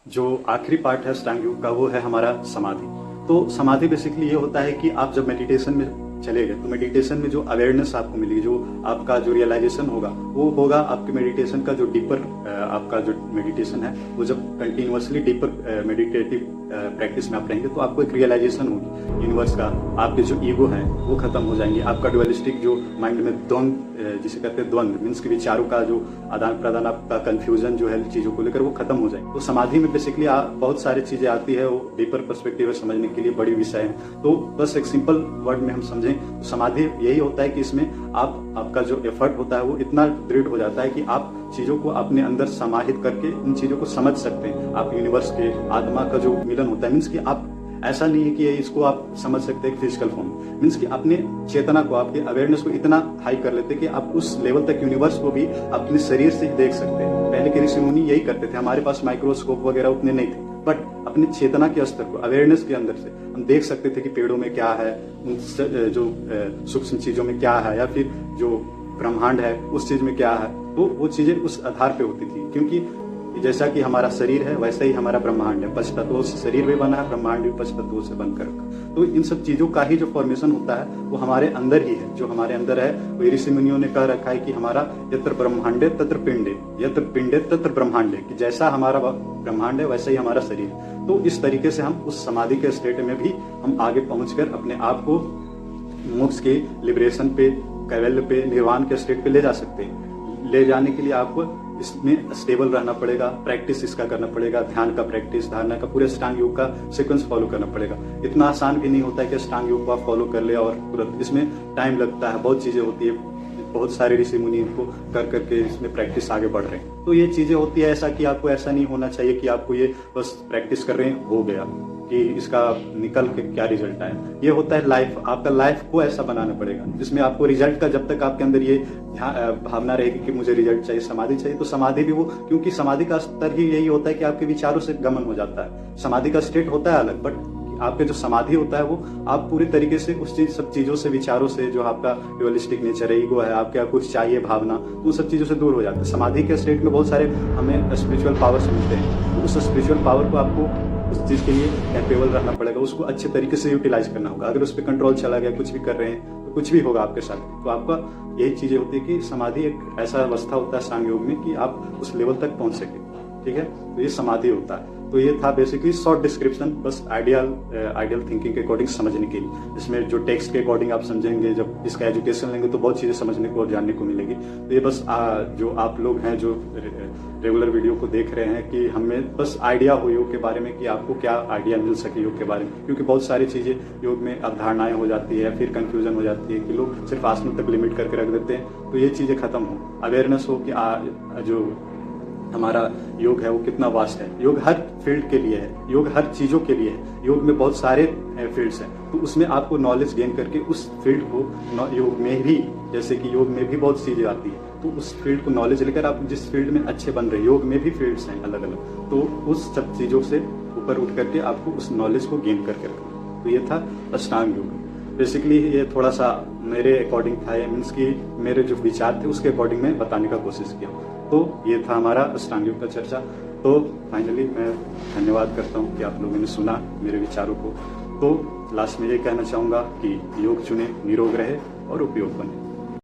जो आखिरी पार्ट है अष्टांग योग का वो है हमारा समाधि। तो समाधि बेसिकली ये होता है कि आप जब मेडिटेशन में चले गए तो मेडिटेशन में जो अवेयरनेस आपको मिलेगी, जो आपका जो रियलाइजेशन होगा वो होगा आपके मेडिटेशन का जो डीपर आपका जो मेडिटेशन है वो जब कंटिन्यूअसली डीपर मेडिटेटिव प्रैक्टिस में आप रहेंगे तो आपको एक रियलाइजेशन होगी यूनिवर्स का, आपके जो ईगो है वो खत्म हो जाएंगे, आपका डुअलिस्टिक जो माइंड में द्वंद जिसे कहते हैं द्वंद मीन्स के विचारों का जो आदान प्रदान, आपका कंफ्यूजन जो है चीजों को लेकर वो खत्म हो जाएंगे। तो समाधि में बेसिकली बहुत सारी चीजें आती है, वो डीपर पर्सपेक्टिव समझने के लिए बड़ी विषय है। तो बस एक सिंपल वर्ड में हम समझें तो समाधि यही होता है कि इसमें आपका जो एफर्ट होता है वो इतना दृढ़ हो जाता है कि आप चीजों को अपने अंदर समाहित करके उन चीजों को समझ सकते हैं। आप यूनिवर्स के आत्मा का जो मिलन होता है मीन्स कि आप ऐसा नहीं है कि इसको आप समझ सकते हैं फिजिकल फॉर्म मीन्स कि अपने चेतना को, आपके अवेयरनेस को इतना हाई कर लेते हैं कि आप उस लेवल तक यूनिवर्स को भी अपने शरीर से ही देख सकते हैं। पहले के ऋषि मुनि यही करते थे, हमारे पास माइक्रोस्कोप वगैरह उतने नहीं थे, बट अपनी चेतना के स्तर को, अवेयरनेस के अंदर से हम देख सकते थे कि पेड़ों में क्या है, उन जो सूक्ष्म चीजों में क्या है, या फिर जो ब्रह्मांड है उस चीज में क्या है। तो वो चीजें उस आधार पे होती थी, क्योंकि जैसा कि हमारा शरीर है वैसा ही हमारा ब्रह्मांड है, पंच तत्वों से शरीर भी बना है, ब्रह्मांड भी पंच तत्वों से बनकर रखा। तो इन सब चीजों का ही जो फॉर्मेशन होता है वो हमारे अंदर ही है, जो हमारे अंदर है। वो ऋषि मुनियों ने कह रखा है कि हमारा यत्र ब्रह्मांडे तत्र पिंडे, यत्र पिंडे तत्र ब्रह्मांडे, कि जैसा हमारा ब्रह्मांड है वैसा ही हमारा शरीर। तो इस तरीके से हम उस समाधि के स्टेट में भी हम आगे पहुंचकर अपने आप को मोक्ष के लिबरेशन पे, कैवल्य पे, निर्वाण के स्टेट पे ले जा सकते हैं। ले जाने के लिए आपको इसमें स्टेबल रहना पड़ेगा, प्रैक्टिस इसका करना पड़ेगा, ध्यान का प्रैक्टिस, धारणा का, पूरे अष्टांग योग का सीक्वेंस फॉलो करना पड़ेगा। इतना आसान भी नहीं होता है कि अष्टांग योग को आप फॉलो कर ले और तुरंत, इसमें टाइम लगता है, बहुत चीजें होती है, बहुत सारे ऋषि मुनि इनको कर करके इसमें प्रैक्टिस आगे बढ़ रहे हैं। तो ये चीजें होती है, ऐसा कि आपको ऐसा नहीं होना चाहिए कि आपको ये बस प्रैक्टिस कर रहे हैं हो गया कि इसका निकल के क्या रिजल्ट आए। ये होता है लाइफ, आपका लाइफ को ऐसा बनाना पड़ेगा जिसमें आपको रिजल्ट का, जब तक आपके अंदर ये भावना रहेगी कि मुझे रिजल्ट चाहिए, समाधि चाहिए, तो समाधि भी वो, क्योंकि समाधि का स्तर ही यही होता है कि आपके विचारों से गमन हो जाता है। समाधि का स्टेट होता है अलग, बट आपके जो समाधि होता है वो आप पूरी तरीके से उस सब चीजों से, विचारों से, जो आपका रियलिस्टिक नेचर है, ईगो है, आपके कुछ चाहिए भावना, उन सब चीजों से दूर हो जाता है। समाधि के स्टेट में बहुत सारे हमें स्पिरिचुअल पावर्स मिलते हैं, तो उस स्पिरिचुअल पावर को आपको उस चीज के लिए कैपेबल रहना पड़ेगा, उसको अच्छे तरीके से यूटिलाइज करना होगा। अगर उस पर कंट्रोल चला गया, कुछ भी कर रहे हैं तो कुछ भी होगा आपके साथ। तो आपका यही चीजें होती है कि समाधि एक ऐसा अवस्था होता है अष्टांग योग में कि आप उस लेवल तक पहुंच सके, ठीक है। तो ये समाधि होता है। तो ये था बेसिकली शॉर्ट डिस्क्रिप्शन, बस आइडियल थिंकिंग के अकॉर्डिंग समझने के लिए। इसमें जो टेक्स्ट के अकॉर्डिंग आप समझेंगे, जब इसका एजुकेशन लेंगे तो बहुत चीजें समझने को और जानने को मिलेगी। तो ये बस जो आप लोग हैं जो रेगुलर वीडियो को देख रहे हैं, कि हमें बस आइडिया हो योग के बारे में, कि आपको क्या आइडिया मिल सके योग के बारे में, क्योंकि बहुत सारी चीजें योग में अवधारणाएं हो जाती है, फिर कंफ्यूजन हो जाती है कि लोग सिर्फ आसनों तक लिमिट करके रख देते हैं। तो ये चीजें खत्म हो, अवेयरनेस हो कि जो हमारा योग है वो कितना वास्ट है। योग हर फील्ड के लिए है, योग हर चीजों के लिए है। योग में बहुत सारे फील्ड्स हैं, तो उसमें आपको नॉलेज गेन करके उस फील्ड को, योग में भी, जैसे कि योग में भी बहुत चीजें आती है, तो उस फील्ड को नॉलेज लेकर आप जिस फील्ड में अच्छे बन रहे हैं, योग में भी फील्ड्स हैं अलग अलग, तो उस सब चीजों से ऊपर उठ करके आपको उस नॉलेज को गेन करके रखना। तो ये था अष्टांग योग। बेसिकली ये थोड़ा सा मेरे अकॉर्डिंग था, मीन्स कि मेरे जो विचार थे उसके अकॉर्डिंग मैं बताने का कोशिश किया। तो ये था हमारा अष्टांग योग का चर्चा। तो फाइनली मैं धन्यवाद करता हूँ कि आप लोगों ने सुना मेरे विचारों को। तो लास्ट में ये कहना चाहूँगा कि योग चुने, निरोग रहे और उपयोग बने।